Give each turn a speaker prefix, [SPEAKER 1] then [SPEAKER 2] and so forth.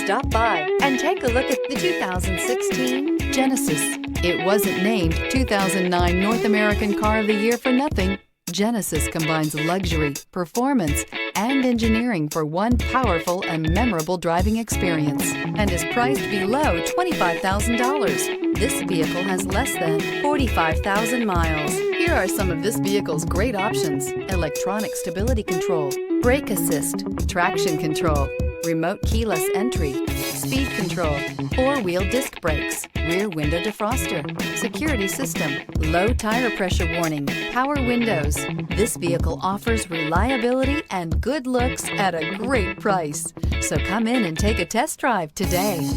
[SPEAKER 1] Stop by and take a look at the 2016 Genesis. It wasn't named 2009 North American Car of the Year for nothing. Genesis combines luxury, performance, and engineering for one powerful and memorable driving experience and is priced below $25,000. This vehicle has less than 45,000 miles. Here are some of this vehicle's great options: electronic stability control, brake assist, traction control, remote keyless entry, speed control, four-wheel disc brakes, rear window defroster, security system, low tire pressure warning, power windows. This vehicle offers reliability and good looks at a great price. So come in and take a test drive today.